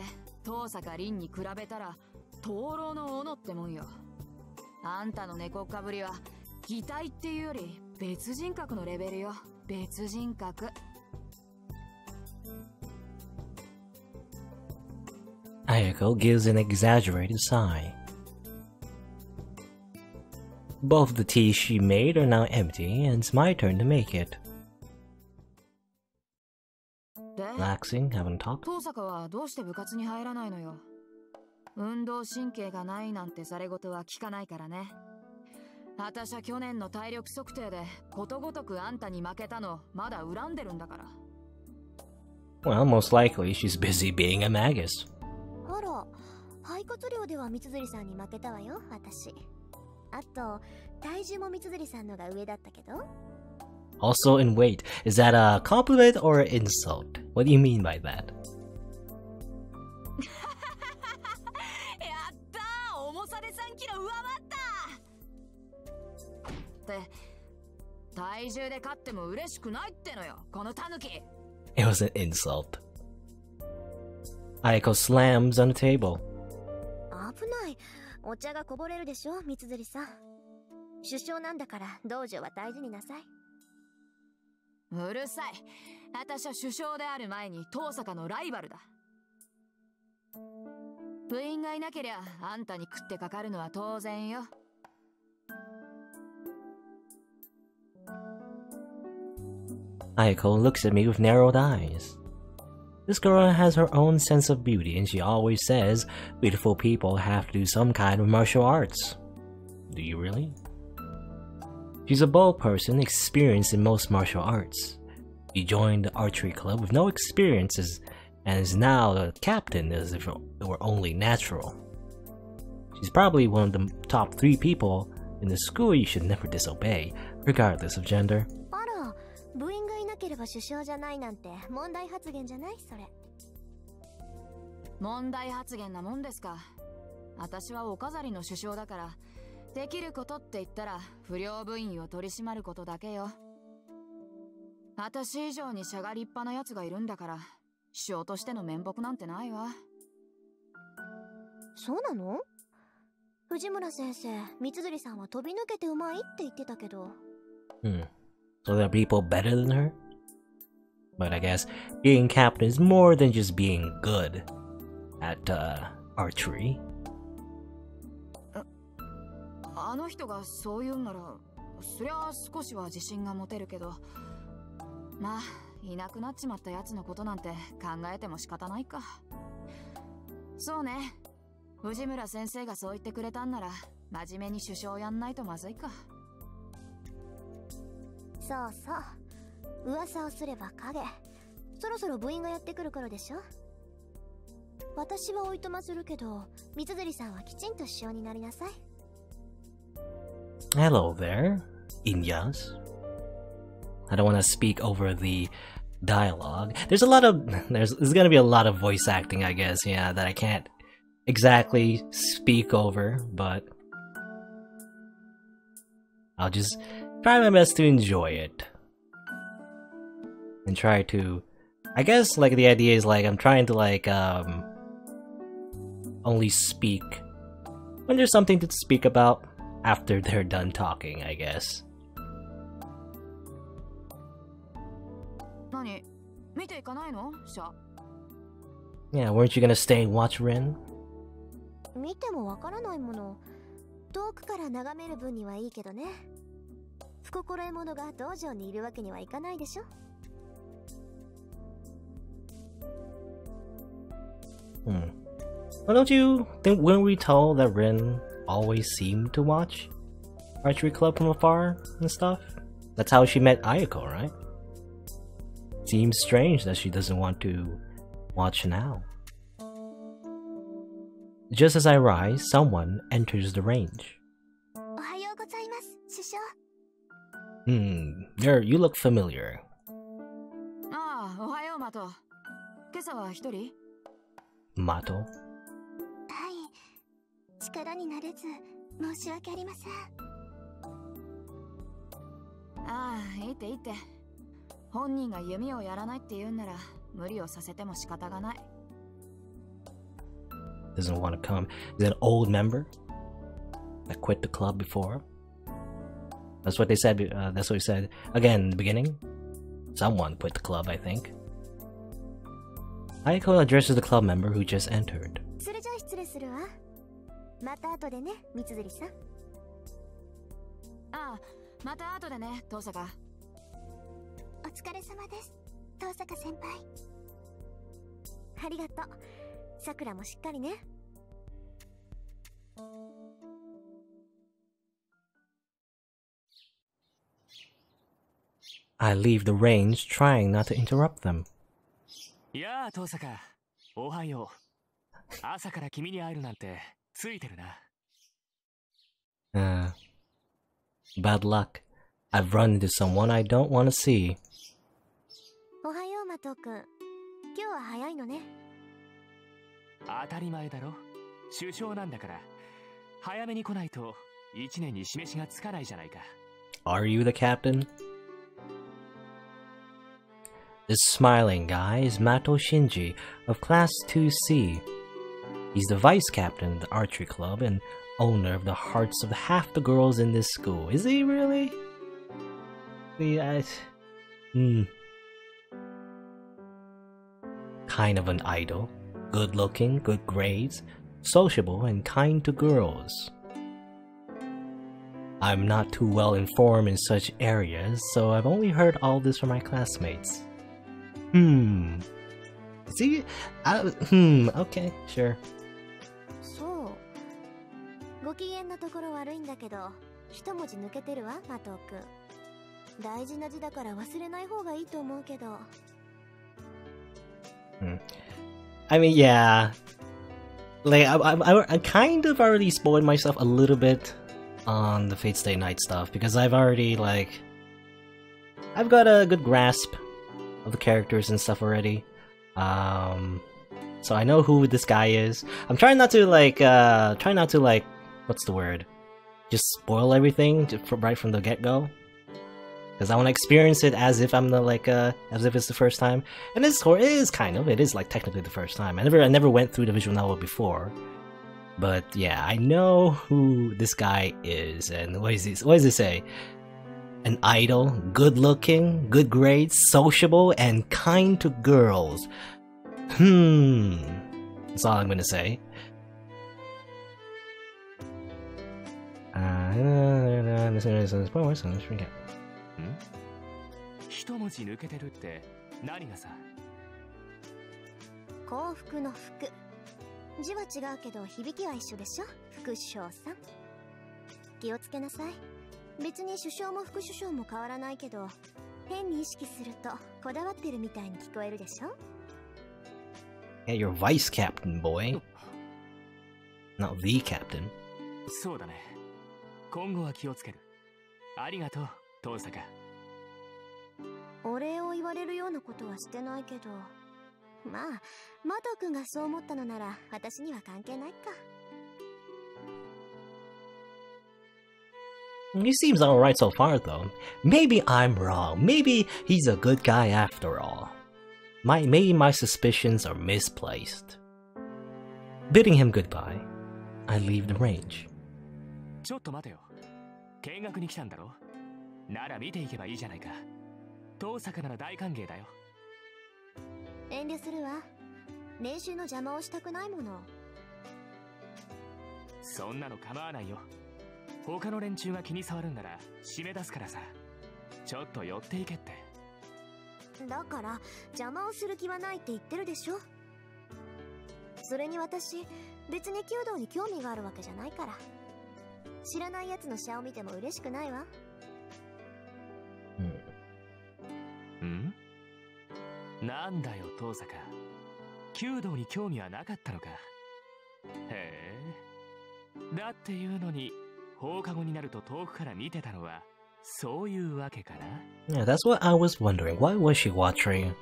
遠坂凛に比べたら灯籠の斧ってもんよ。あんたの猫っかぶりは擬態っていうより別人格のレベルよ。別人格。Ayako gives an exaggerated sigh. Both the teas she made are now empty, and it's my turn to make it. Relaxing, haven't talked. 遠坂はどうして部活に入らないのよ。運動神経がないなんてされごとは聞かないからね。私は去年の体力測定でことごとくあんたに負けたのまだ恨んでるんだから。Well, most likely she's busy being a magus. あら、肺活量では三辻さんに負けたわよ、私。あと、体重も三辻さんのが上だったけど。Also in weight. Is that a compliment or an insult? What do you mean by that? やったー、重さで3キロ上回ったって体重で勝っても嬉しくないってのよ、このタヌキ。 It was an insult. Ayako slams on the table. 危ない。お茶がこぼれるでしょ、三辻さん。首相なんだから道場は大事になさい。うるさい。私は首相である前に遠坂のライバルだ。部員がいなけりゃあんたに食ってかかるのは当然よ。Ayako looks at me with narrowed eyes. This girl has her own sense of beauty, and she always says beautiful people have to do some kind of martial arts. Do you really? She's a bold person, experienced in most martial arts. She joined the archery club with no experiences, and is now the captain as if it were only natural. She's probably one of the top 3 people in the school you should never disobey, regardless of gender. あら、部員がいなければ首相じゃないなんて問題発言じゃないそれ。問題発言なもんですか。私はお飾りの首相だから、できることって言ったら不良部員を取り締まることだけよ。私以上にしゃが立派な奴がいるんだから、首相としての面目なんてないわ。そうなの？藤村先生、三辻さんは飛び抜けてうまいって言ってたけど。So there are people better than her? But I guess being captain is more than just being good at archery. あの人がそう言うんなら、そりゃ少しは自信が持てるけど、まあ、いなくなっちまった奴のことなんて考えても仕方ないか。そうね。藤村先生がそう言ってくれたんなら、真面目に首相やんないとまずいか。そうそう。噂をすれば影。そろそろ部員がやってくる頃でしょ。私はおいとまするけど、三辻さんはきちんと首相になりなさい。Hello there, Inyas. I don't want to speak over the dialogue. There's gonna be a lot of voice acting, I guess, yeah, that I can't exactly speak over, but I'll just try my best to enjoy it. And try to... I guess, like, the idea is, like, I'm trying to, like, only speak when there's something to speak about after they're done talking, I guess. 何見ていかないのシャ Yeah, weren't you gonna stay and watch Rin? 見てもわからないもの。遠くから眺める分にはいいけどね。不心得者が道場にいるわけにはいかないでしょ。Well, don't you think, weren't we told that Rin always seemed to watch Archery Club from afar and stuff? That's how she met Ayako, right? Seems strange that she doesn't want to watch now. Just as I rise, someone enters the range. おはようございます、師匠。You look familiar. ああ、おはようマト。今朝は一人 Mato? はい。力になれず、申し訳ありません。ああ、いいっていいって。本人が弓をやらないって言うんなら、無理をさせても仕方がない。Doesn't want to come. Is it an old member that quit the club before? That's what they said. That's what he said again in the beginning. Someone quit the club, I think. Ayako addresses the club member who just entered. それじゃあ失礼するわ。また後でね、三辻さん。ああ、また後でね、遠坂。お疲れ様です、遠坂先輩。ありがとう。さくらもしっかりね。I leave the range, trying not to interrupt them. いやあ、遠坂。おはよう。朝から君に会えるなんてついてるな。Bad luck. I've run into someone I don't want to see. おはよう、マト君。今日は早いのね。当たり前だろ。首相なんだから。早めに来ないと一年に示しがつかないじゃないか。Are you the captain? This smiling guy is Mato Shinji of Class 2C. He's the vice captain of the archery club and owner of the hearts of half the girls in this school. Is he really? Kind of an idol. Good looking, good grades, sociable, and kind to girls. I'm not too well informed in such areas, so I've only heard all this from my classmates. Is he? Okay, sure. そう。ご機嫌なところ悪いんだけど、一文字抜けてるわ、マト君。大事な字だから忘れない方がいいと思うけど。I mean, yeah. Like, I kind of already spoiled myself a little bit on the Fate Stay Night stuff because I've already, like, I've got a good grasp of the characters and stuff already. So I know who this guy is. I'm trying not to, like, what's the word? Just spoil everything right from the get-go. Because I want to experience it as if I'm as if it's the first time. And it is like technically the first time. I never went through the visual novel before. But yeah, I know who this guy is. And what does it say? An idol, good looking, good grades, sociable, and kind to girls. That's all I'm gonna say. 一文字抜けてるって何がさ。幸福の福。字は違うけど響きは一緒でしょ、副首相さん。気をつけなさい。別に首相も副首相も変わらないけど、変に意識するとこだわってるみたいに聞こえるでしょ。Yeah, you're vice captain, boy. Not the captain. そうだね。今後は気をつける。ありがとう、遠坂。お礼を言われるようなことはしてないけど、まあ、マト君がそう思ったのなら私には関係ないか。He seems alright so far though. Maybe I'm wrong. Maybe he's a good guy after all. Maybe my suspicions are misplaced. Bidding him goodbye, I leave the range. ちょっと待てよ。見学に来たんだろ。なら見ていけばいいじゃないか。遠坂なら大歓迎だよ。遠慮するわ。練習の邪魔をしたくないもの。そんなの構わないよ。他の連中が気に障るんなら締め出すからさ。ちょっと寄っていけって。だから邪魔をする気はないって言ってるでしょ。それに私別に弓道に興味があるわけじゃないから。知らない奴のシャを見ても嬉しくないわ。なんだよ遠坂。弓道に興味はなかったのか。へえ。だっていうのに放課後になると遠くから見てたのはそういうわけかな。Yeah, that's what I was wondering. Why was she watching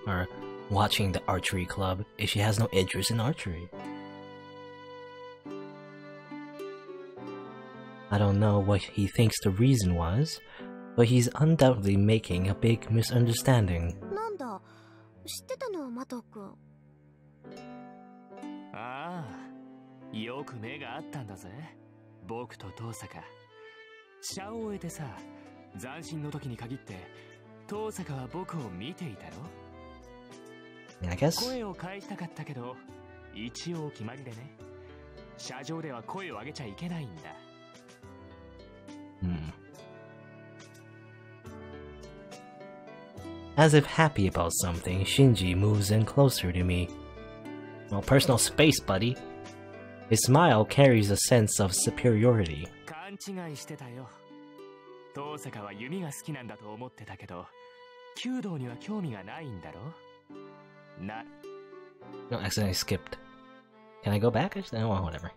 the archery club if she has no interest in archery? I don't know what he thinks the reason was, but he's undoubtedly making a big misunderstanding. なんだ、知ってたの、マト君。ああ、よく目があったんだぜ。僕と遠坂。シャを終えてさ、斬新の時に限って遠坂は僕を見ていたろ。I guess. 声を返したかったけど、一応決まりでね。射場では声を上げちゃいけないんだ。As if happy about something, Shinji moves in closer to me. No personal space, buddy. His smile carries a sense of superiority. 勘違いしてたよ。遠坂は弓が好きなんだと思ってたけど、弓道には興味がないんだろ。No, accidentally skipped. Can I go back? Actually, oh, whatever.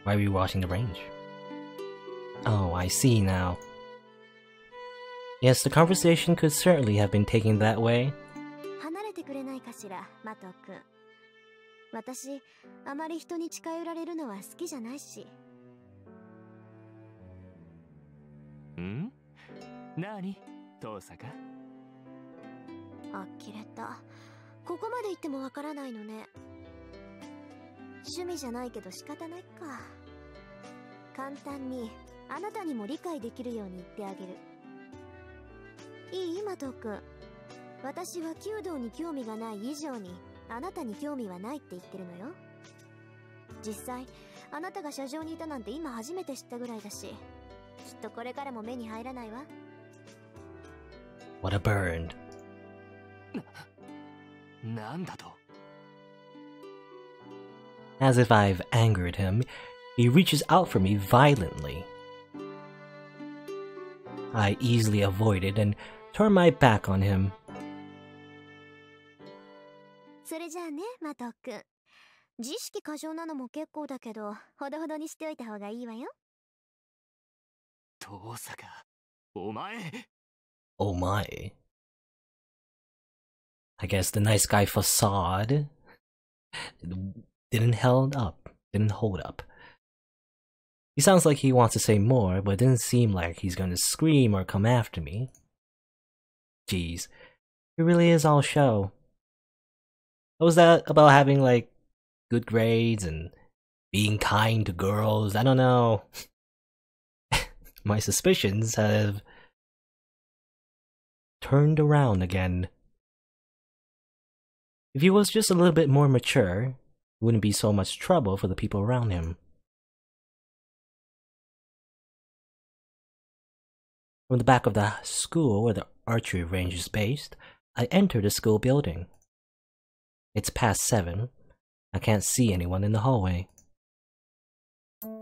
Why are we watching the range? Oh, I see now. Yes, the conversation could certainly have been taken that way. 離れてくれないかしら、マト君。私、あまり人に近寄られるのは好きじゃないし。ん？何？遠坂？呆れた。ここまで言ってもわからないのね。趣味じゃないけど仕方ないか。簡単にあなたにも理解できるように言ってあげる。いい？マト君。私は弓道に興味がない以上にあなたに興味はないって言ってるのよ。実際あなたが射場にいたなんて今初めて知ったぐらいだし、きっとこれからも目に入らないわ。 What a burn. なんだと。 As if I've angered him, he reaches out for me violently. I easily avoided and turn my back on him. それじゃあね、マト君。自意識過剰なのも結構だけど、ほどほどにしておいた方がいいわよ。遠坂、お前。Oh my. I guess the nice guy facade didn't hold up. He sounds like he wants to say more, but it didn't seem like he's gonna scream or come after me. Jeez, he really is all show. What was that about having, like, good grades and being kind to girls? I don't know. My suspicions have turned around again. If he was just a little bit more mature, it wouldn't be so much trouble for the people around him. From the back of the school where the archery range is based, I enter the school building. It's past 7. I can't see anyone in the hallway. あれ？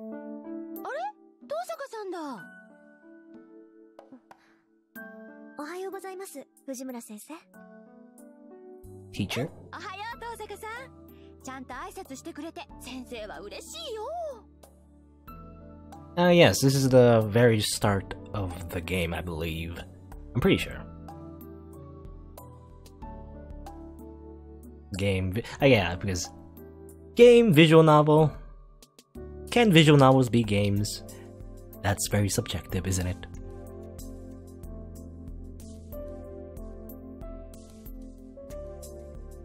遠坂さんだ。おはようございます、藤村先生。Teacher? おはよう遠坂さん。ちゃんと挨拶してくれて先生は嬉しいよ。Yes, this is the very start of the game, I believe. I'm pretty sure. Game, yeah, because game, visual novel. Can visual novels be games? That's very subjective, isn't it?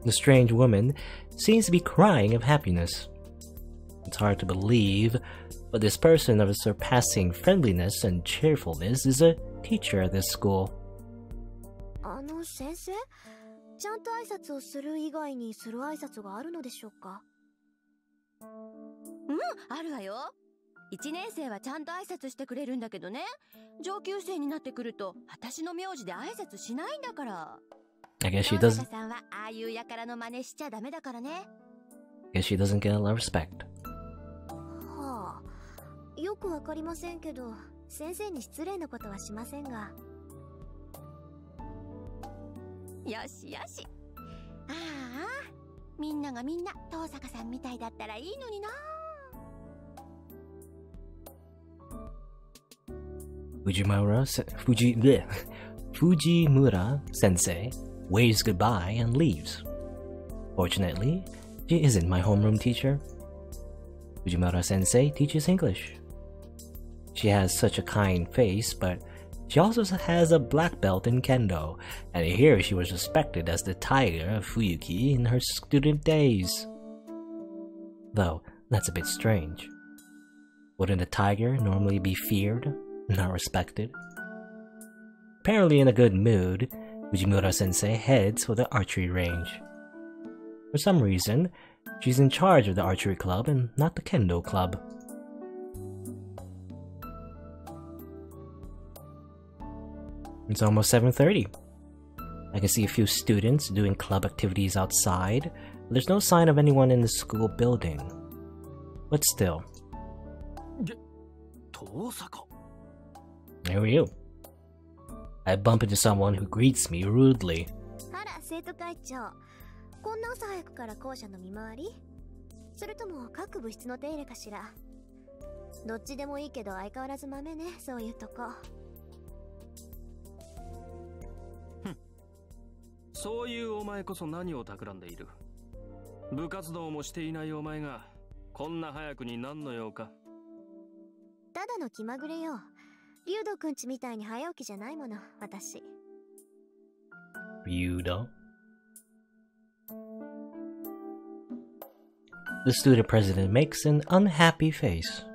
The strange woman seems to be crying of happiness. It's hard to believe, but this person of surpassing friendliness and cheerfulness is a teacher at this school. 先生、ちゃんと挨拶をする以外にする挨拶があるのでしょうか？あるわよ。1年生はちゃんと挨拶してくれるんだけどね、上級生になってくると私の名字で挨拶しないんだから。I guess she 遠 doesn't. 坂さんはああいうやからの真似しちゃダメだからね。Guess she doesn't get a lot of respect. はあ、よくわかりませんけど、先生に失礼なことはしませんが。よしよし。ああ、みんながみんな遠坂さんみたいだったらいいのにな。Fujimura sensei waves goodbye and leaves. Fortunately, she isn't my homeroom teacher. Fujimura sensei teaches English. She has such a kind face, but she also has a black belt in kendo, and I hear she was respected as the tiger of Fuyuki in her student days. Though, that's a bit strange. Wouldn't a tiger normally be feared, not respected? Apparently in a good mood, Fujimura-sensei heads for the archery range. For some reason, she's in charge of the archery club and not the kendo club. It's almost 7:30. I can see a few students doing club activities outside, but there's no sign of anyone in the school building. But still. Who are you? I bump into someone who greets me rudely. あら、生徒会長。こんな朝早くから校舎の見回り？それとも各部室の手入れかしら？どっちでもいいけど相変わらず豆ね、そういうとこ。そういうお前こそ何を企んでいる。部活動もしていないお前がこんな早くに何の用か。ただの気まぐれよ。竜斗くんちみたいに早起きじゃないもの、私。Ryudo? The student president makes an unhappy face.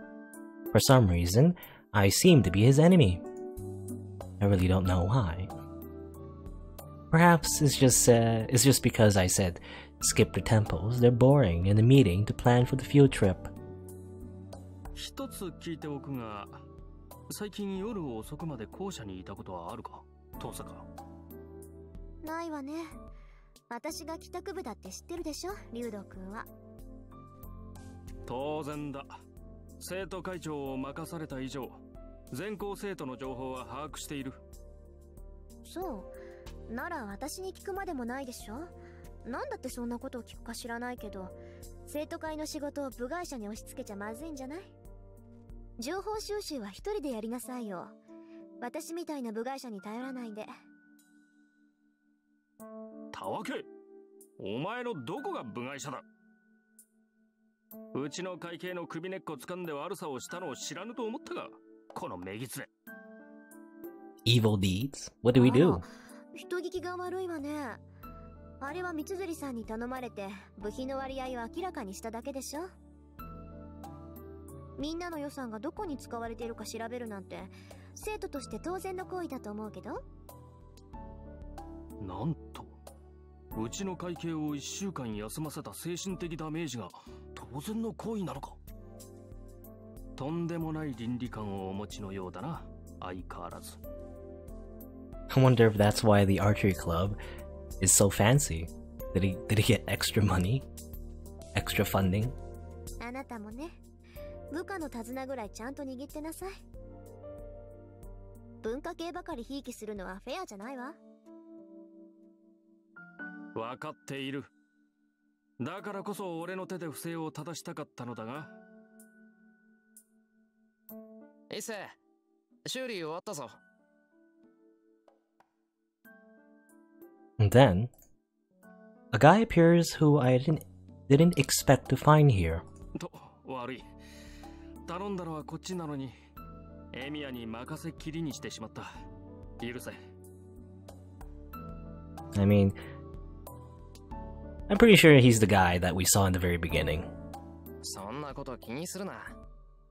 For some reason, I seem to be his enemy. I really don't know why. Perhaps it's just because I said skip the temples, they're boring in the meeting to plan for the field trip. 一つ聞いておくが、最近夜遅くまで校舎にいたことはあるか、遠坂？ないわね。私が帰宅部だって知ってるでしょ、竜斗くんは。当然だ。生徒会長を任された以上、全校生徒の情報は把握している。そう。なら私に聞くまでもないでしょ。なんだってそんなことを聞くか知らないけど、生徒会の仕事を部外者に押し付けちゃまずいんじゃない？情報収集は一人でやりなさいよ。私みたいな部外者に頼らないで。たわけ、お前のどこが部外者だ？うちの会計の首根っこ掴んで悪さをしたのを知らぬと思ったが、このめぎつれ。Evil deeds? What do we do? 人聞きが悪いわね。あれは三釣さんに頼まれて部費の割合を明らかにしただけでしょ。みんなの予算がどこに使われているか調べるなんて生徒として当然の行為だと思うけど。なんと、うちの会計を1週間休ませた精神的ダメージが当然の行為なのか。とんでもない倫理観をお持ちのようだな、相変わらず。I wonder if that's why the archery club is so fancy. Did he get extra money? Extra funding? あなたもね、部下の手綱ぐらいちゃんと握ってなさい。文化系ばかりひいきするのはフェアじゃないわ。わかっている。だからこそ俺の手で不正を正したかったのだが。伊勢、修理終わったぞ。And then, a guy appears who I didn't expect to find here. と、悪い。頼んだのはこっちなのに。エミヤに任せきりにしてしまった。許せ。I mean, I'm pretty sure he's the guy that we saw in the very beginning. そんなこと気にするな。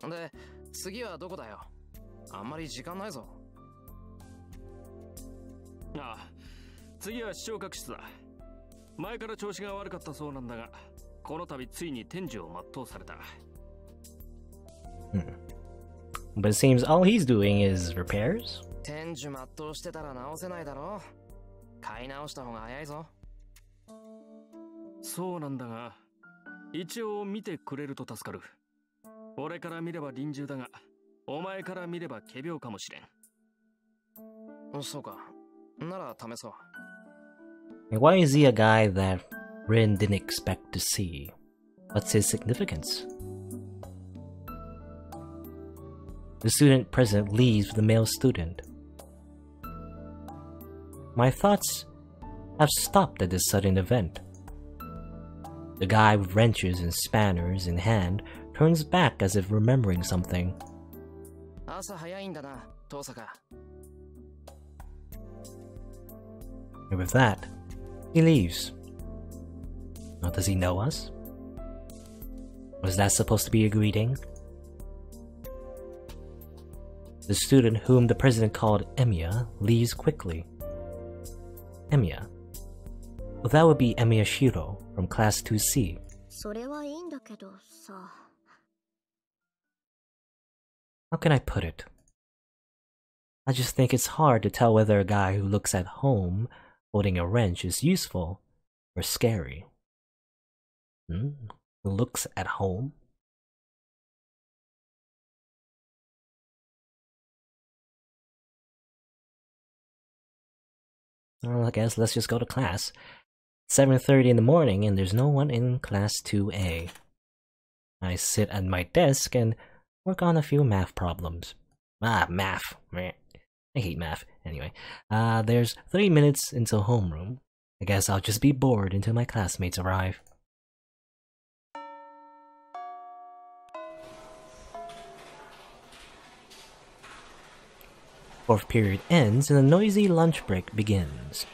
で、次はどこだよ。あんまり時間ないぞ。ああ、次は視聴覚室だ。前から調子が悪かったそうなんだが、この度ついに天寿を全うされた。But it seems all he's doing is repairs? 天寿全うしてたら直せないだろ。買い直した方が早いぞ。そうなんだが、一応見てくれると助かる。俺から見れば臨終だが、お前から見れば仮病かもしれん。そうか。なら試そう。Why is he a guy that Rin didn't expect to see? What's his significance? The student present leaves with the male student. My thoughts have stopped at this sudden event. The guy with wrenches and spanners in hand turns back as if remembering something. 朝早いんだな、遠坂。And with that, he leaves. Now, does he know us? Was that supposed to be a greeting? The student whom the president called Emiya leaves quickly. Emiya? Well, that would be Emiya Shiro from Class 2C. それはいいんだけどさ。How can I put it? I just think it's hard to tell whether a guy who looks at home holding a wrench is useful or scary. Who looks at home? Well, I guess let's just go to class. 7:30 in the morning and there's no one in Class 2A. I sit at my desk and work on a few math problems. Math. I hate math. Anyway, there's 30 minutes until homeroom. I guess I'll just be bored until my classmates arrive. Fourth period ends and a noisy lunch break begins.